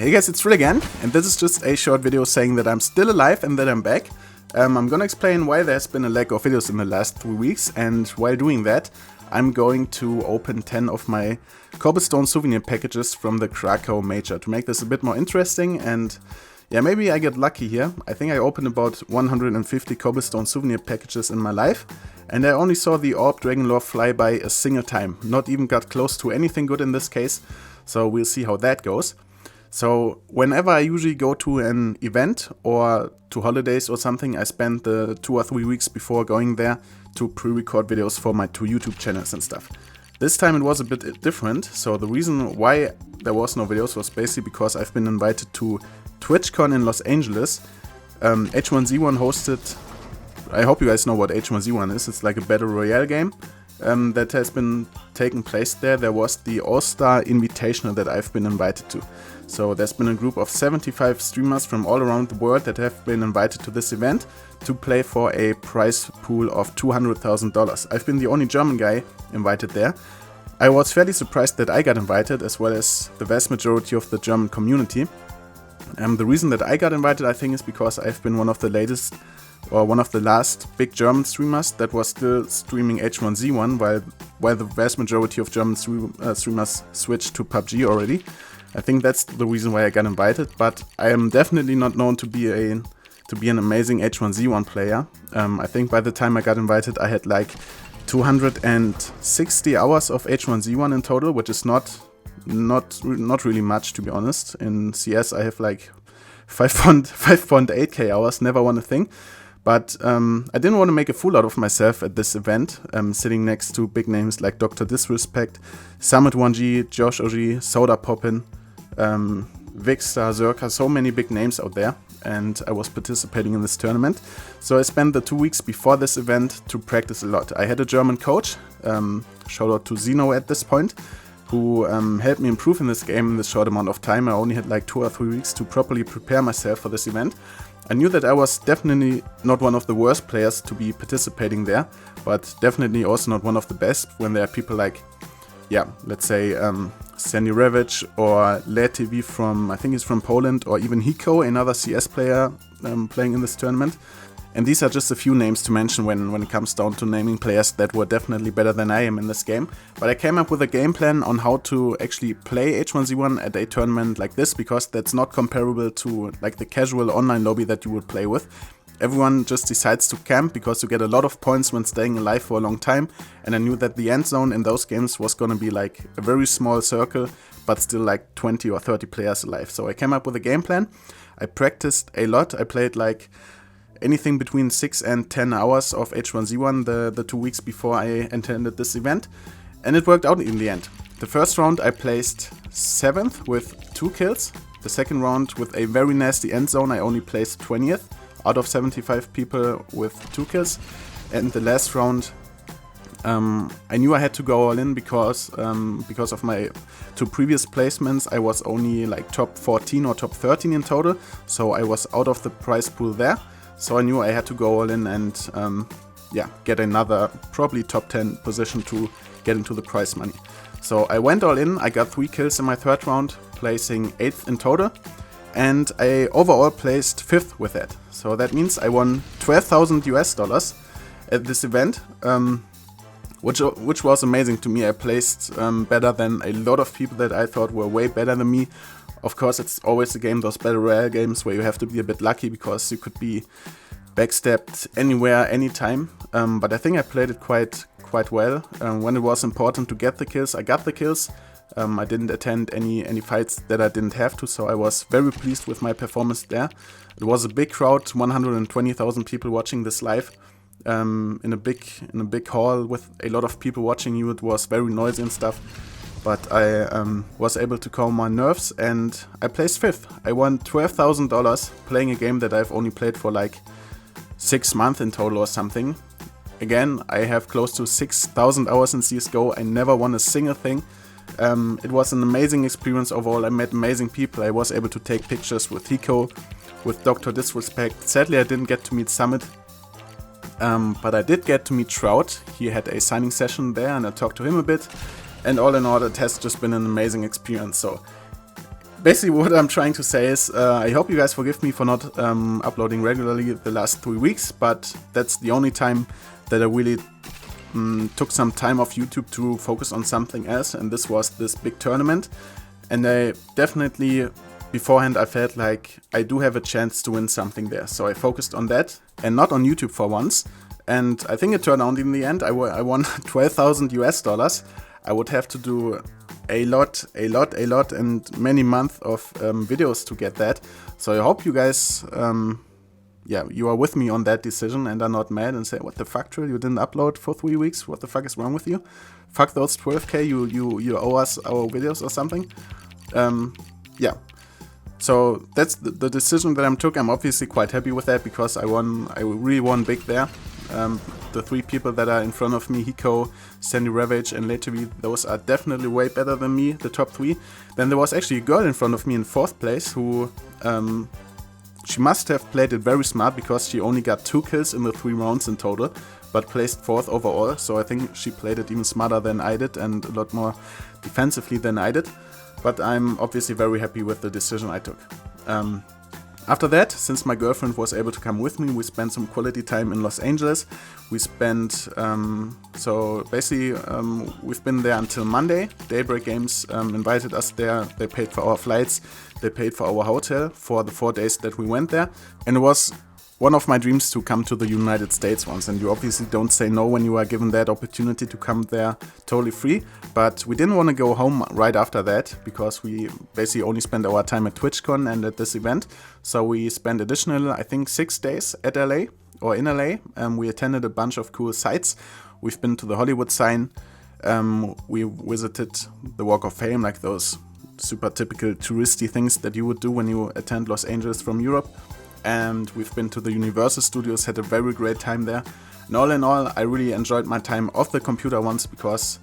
Hey guys, it's Phil again, and this is just a short video saying that I'm still alive and that I'm back. I'm gonna explain why there's been a lack of videos in the last 3 weeks, and while doing that, I'm going to open 10 of my Cobblestone Souvenir Packages from the Krakow Major to make this a bit more interesting, and yeah, maybe I get lucky here. I think I opened about 150 Cobblestone Souvenir Packages in my life, and I only saw the Orb Dragonlore fly by a single time, not even got close to anything good in this case, so we'll see how that goes. So whenever I usually go to an event or to holidays or something, I spend the 2 or 3 weeks before going there to pre-record videos for my 2 YouTube channels and stuff. This time it was a bit different, so the reason why there was no videos was basically because I've been invited to TwitchCon in Los Angeles. H1Z1 hosted, I hope you guys know what H1Z1 is, it's like a Battle Royale game. That has been taking place there. There was the All-Star Invitational that I've been invited to. So there's been a group of 75 streamers from all around the world that have been invited to this event to play for a prize pool of $200,000. I've been the only German guy invited there. I was fairly surprised that I got invited, as well as the vast majority of the German community. The reason that I got invited, I think, is because I've been one of the latest or one of the last big German streamers that was still streaming H1Z1 while the vast majority of German streamers switched to PUBG already. I think that's the reason why I got invited, but I am definitely not known to be an amazing H1Z1 player. I think by the time I got invited I had like 260 hours of H1Z1 in total, which is not really much, to be honest. In CS I have like 5.8k hours, never won a thing. But I didn't want to make a fool out of myself at this event, sitting next to big names like Dr. Disrespect, Summit1G, Josh OG, Soda Poppin', Vixstar, Zerka, so many big names out there, and I was participating in this tournament. So I spent the 2 weeks before this event to practice a lot. I had a German coach, shout out to Zeno at this point, who helped me improve in this game in this short amount of time. I only had like 2 or 3 weeks to properly prepare myself for this event. I knew that I was definitely not one of the worst players to be participating there, but definitely also not one of the best when there are people like, yeah, let's say Sandy Ravage or LeTV from, I think he's from Poland, or even Hiko, another CS player playing in this tournament. And these are just a few names to mention when it comes down to naming players that were definitely better than I am in this game. But I came up with a game plan on how to actually play H1Z1 at a tournament like this, because that's not comparable to like the casual online lobby that you would play with. Everyone just decides to camp because you get a lot of points when staying alive for a long time, and I knew that the end zone in those games was gonna be like a very small circle, but still like 20 or 30 players alive. So I came up with a game plan. I practiced a lot. I played like anything between 6 and 10 hours of H1Z1 the 2 weeks before I attended this event, and it worked out in the end. The first round I placed 7th with 2 kills. The second round with a very nasty end zone I only placed 20th out of 75 people with 2 kills. And the last round I knew I had to go all in because of my 2 previous placements. I was only like top 14 or top 13 in total, so I was out of the prize pool there. So I knew I had to go all in and yeah, get another probably top 10 position to get into the prize money. So I went all in. I got 3 kills in my third round, placing 8th in total, and I overall placed 5th with that. So that means I won $12,000 at this event, which was amazing to me. I placed better than a lot of people that I thought were way better than me. Of course, it's always a game, those Battle Royale games, where you have to be a bit lucky because you could be backstabbed anywhere, anytime. But I think I played it quite well. When it was important to get the kills, I got the kills. I didn't attend any fights that I didn't have to, so I was very pleased with my performance there. It was a big crowd, 120,000 people watching this live. In a big hall with a lot of people watching you. It was very noisy and stuff. But I was able to calm my nerves, and I placed 5th. I won $12,000 playing a game that I've only played for like 6 months in total or something. Again, I have close to 6,000 hours in CSGO. I never won a single thing. It was an amazing experience overall. I met amazing people. I was able to take pictures with Hiko, with Dr. Disrespect. Sadly, I didn't get to meet Summit. But I did get to meet Trout. He had a signing session there and I talked to him a bit. And all in all, it has just been an amazing experience. So basically what I'm trying to say is I hope you guys forgive me for not uploading regularly the last 3 weeks, but that's the only time that I really took some time off YouTube to focus on something else, and this was this big tournament. And I definitely, beforehand, I felt like I do have a chance to win something there. So I focused on that and not on YouTube for once. And I think it turned out in the end. I won 12,000 US dollars. I would have to do a lot, and many months of videos to get that. So I hope you guys, you are with me on that decision and are not mad and say, what the fuck, Trill, you didn't upload for 3 weeks? What the fuck is wrong with you? Fuck those 12k, you owe us our videos or something. Yeah. So that's the decision that I took. I'm obviously quite happy with that because I really won big there. The 3 people that are in front of me, Hiko, Sandy Ravage and Latevi, those are definitely way better than me, the top 3. Then there was actually a girl in front of me in 4th place who, she must have played it very smart because she only got 2 kills in the 3 rounds in total, but placed 4th overall. So I think she played it even smarter than I did and a lot more defensively than I did. But I'm obviously very happy with the decision I took. After that, since my girlfriend was able to come with me, we spent some quality time in Los Angeles. We spent, so basically we've been there until Monday. Daybreak Games invited us there. They paid for our flights. They paid for our hotel for the 4 days that we went there. And it was one of my dreams to come to the United States once. And you obviously don't say no when you are given that opportunity to come there totally free. But we didn't want to go home right after that because we basically only spent our time at TwitchCon and at this event. So we spent additional, I think, 6 days at LA or in LA. We attended a bunch of cool sites. We've been to the Hollywood sign. We visited the Walk of Fame, like those super typical touristy things that you would do when you attend Los Angeles from Europe. And we've been to the Universal Studios, had a very great time there. And all in all, I really enjoyed my time off the computer once because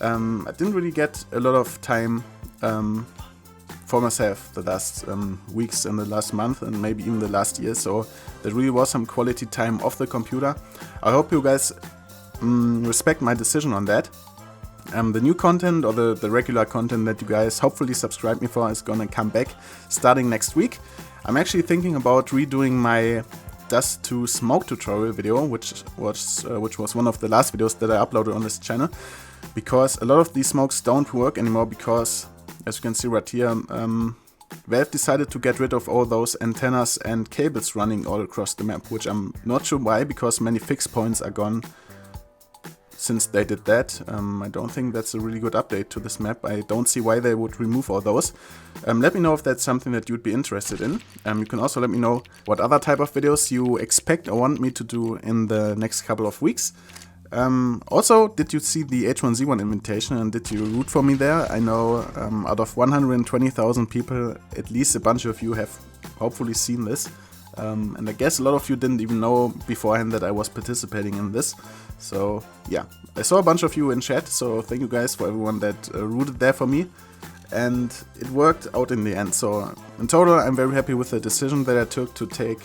I didn't really get a lot of time for myself the last weeks and the last month and maybe even the last year. So there really was some quality time off the computer. I hope you guys respect my decision on that. The new content or the regular content that you guys hopefully subscribe me for is gonna come back starting next week. I'm actually thinking about redoing my Dust to Smoke tutorial video, which was one of the last videos that I uploaded on this channel, because a lot of these smokes don't work anymore because, as you can see right here, Valve decided to get rid of all those antennas and cables running all across the map, which I'm not sure why, because many fix points are gone since they did that. I don't think that's a really good update to this map. I don't see why they would remove all those. Let me know if that's something that you'd be interested in. You can also let me know what other type of videos you expect or want me to do in the next couple of weeks. Also, did you see the H1Z1 invitation and did you root for me there? I know out of 120,000 people, at least a bunch of you have hopefully seen this. And I guess a lot of you didn't even know beforehand that I was participating in this. So yeah, I saw a bunch of you in chat, so thank you guys for everyone that rooted there for me. And it worked out in the end. So in total, I'm very happy with the decision that I took to take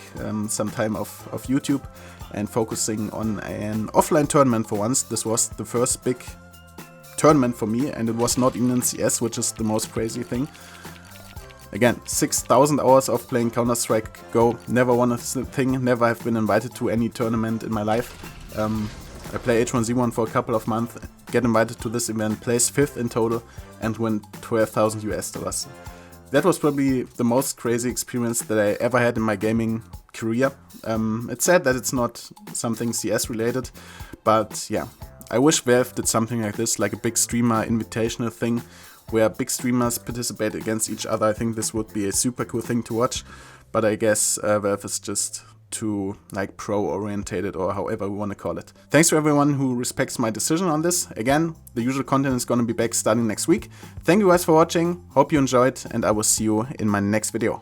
some time off of YouTube and focusing on an offline tournament for once. This was the first big tournament for me, and it was not even in CS, which is the most crazy thing. Again, 6,000 hours of playing Counter-Strike Go, never won a thing, never have been invited to any tournament in my life. I play H1Z1 for a couple of months, get invited to this event, place 5th in total, and win 12,000 US dollars. That was probably the most crazy experience that I ever had in my gaming career. It's sad that it's not something CS related, but yeah, I wish Valve did something like this, like a big streamer invitational thing, where big streamers participate against each other. I think this would be a super cool thing to watch, but I guess Valve is just too like pro-orientated or however we want to call it. Thanks to everyone who respects my decision on this. Again, the usual content is going to be back starting next week. Thank you guys for watching, hope you enjoyed, and I will see you in my next video.